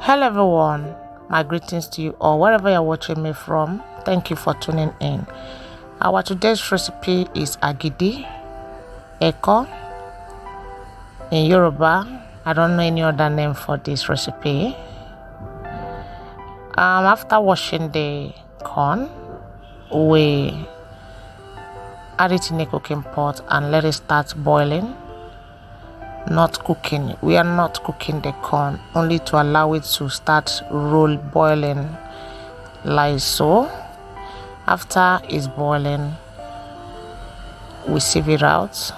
Hello everyone, my greetings to you all wherever you're watching me from. Thank you for tuning in. Our today's recipe is agidi, eko in Yoruba. I don't know any other name for this recipe. After washing the corn, we add it in a cooking pot and let it start boiling. Not cooking, we are not cooking the corn, only to allow it to start boiling like so. After it's boiling, we sieve it out.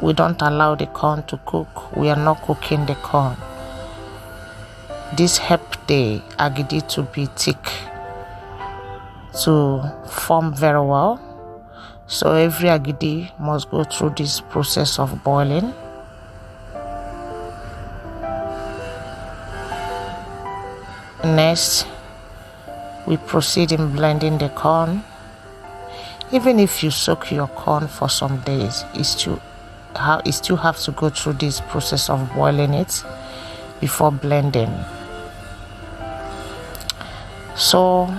We don't allow the corn to cook. We are not cooking the corn. This helps the agidi to be thick, to form very well. So every agidi must go through this process of boiling. Next, we proceed in blending the corn. Even if you soak your corn for some days, it still have to go through this process of boiling it before blending. So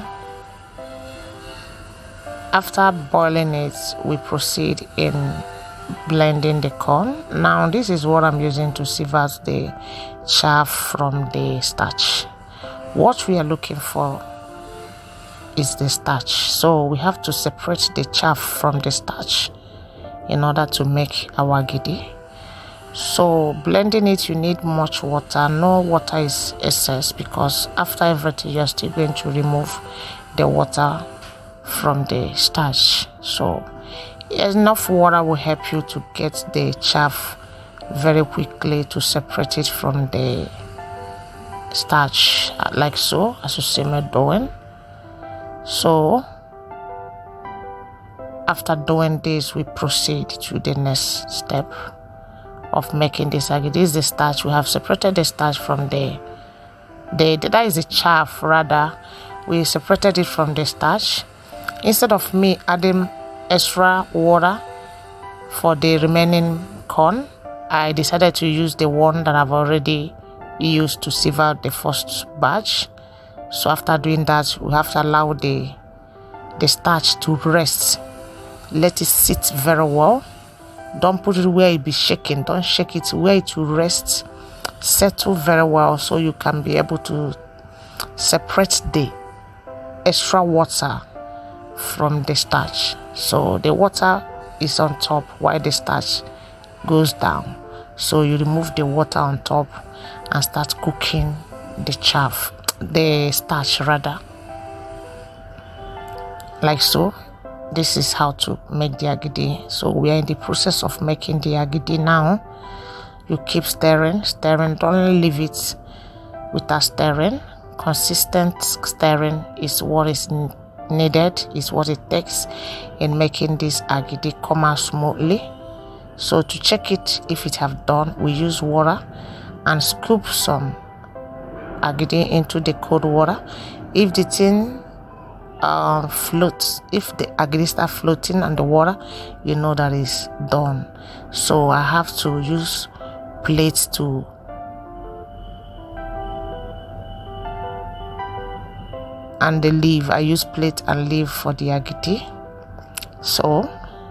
after boiling it, we proceed in blending the corn. Now this is what I'm using to sieve out the chaff from the starch. What we are looking for is the starch, so we have to separate the chaff from the starch in order to make our agidi. So blending it, you need much water. No water is excess, because after everything you're still going to remove the water from the starch. So enough water will help you to get the chaff very quickly, to separate it from the starch, like so, as you see me doing. So after doing this, we proceed to the next step of making this agidi. This is the starch. We have separated the starch from that is the chaff rather. We separated it from the starch. Instead of me adding extra water for the remaining corn, I decided to use the one that I've already used to sieve out the first batch. So after doing that, we have to allow the starch to rest. Let it sit very well. Don't put it where it be shaking. Don't shake it, where it will rest, settle very well, so you can be able to separate the extra water from the starch. So the water is on top while the starch goes down. So you remove the water on top and start cooking the starch rather, like so. This is how to make the agidi. So we are in the process of making the agidi now. You keep stirring. Don't leave it without stirring. Consistent stirring is what is needed, is what it takes in making this agidi come out smoothly. So to check it if it have done, we use water and scoop some agidi into the cold water. If the thing floats, if the agidi start floating on the water, you know that is done. So I have to use plates to and the leaf. I use plate and leaf for the agidi. So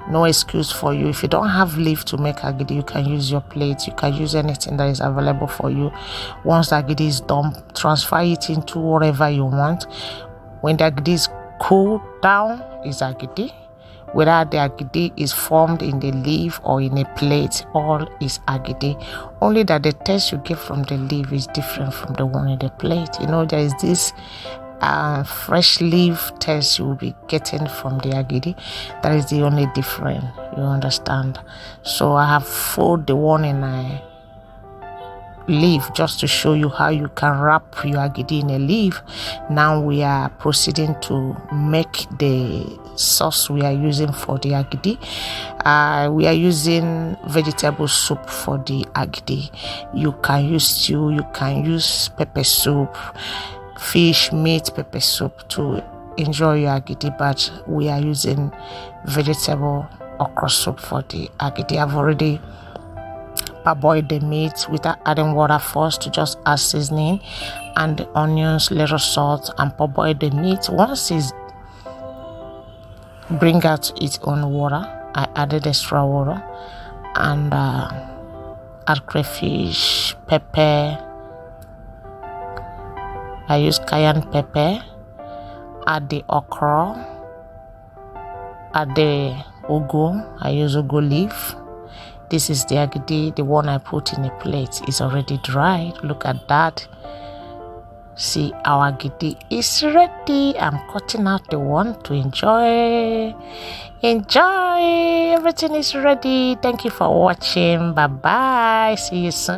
no excuse for you. If you don't have leaf to make agidi, you can use your plate. You can use anything that is available for you. Once the agidi is done, transfer it into whatever you want. When the agidi is cooled down, is agidi. Whether the agidi is formed in the leaf or in a plate, all is agidi. Only that the taste you get from the leaf is different from the one in the plate. You know, there is this fresh leaf taste you will be getting from the agidi. That is the only difference, you understand. So I have folded the one in a leaf just to show you how you can wrap your agidi in a leaf. Now we are proceeding to make the sauce we are using for the agidi. We are using vegetable soup for the agidi. You can use stew, you can use pepper soup, fish, meat, pepper soup to enjoy your agidi, but we are using vegetable okra soup for the agidi. I've already parboil the meat without adding water first, to just add seasoning and the onions, little salt, and parboil the meat. Once it's bring out its own water, I added extra water and add crayfish, pepper. I use cayenne pepper. Add the okra. Add the ugu. I use ugu leaf. This is the agidi, the one I put in a plate. It's already dried. Look at that. See, our agidi is ready. I'm cutting out the one to enjoy. Everything is ready. Thank you for watching. Bye bye. See you soon.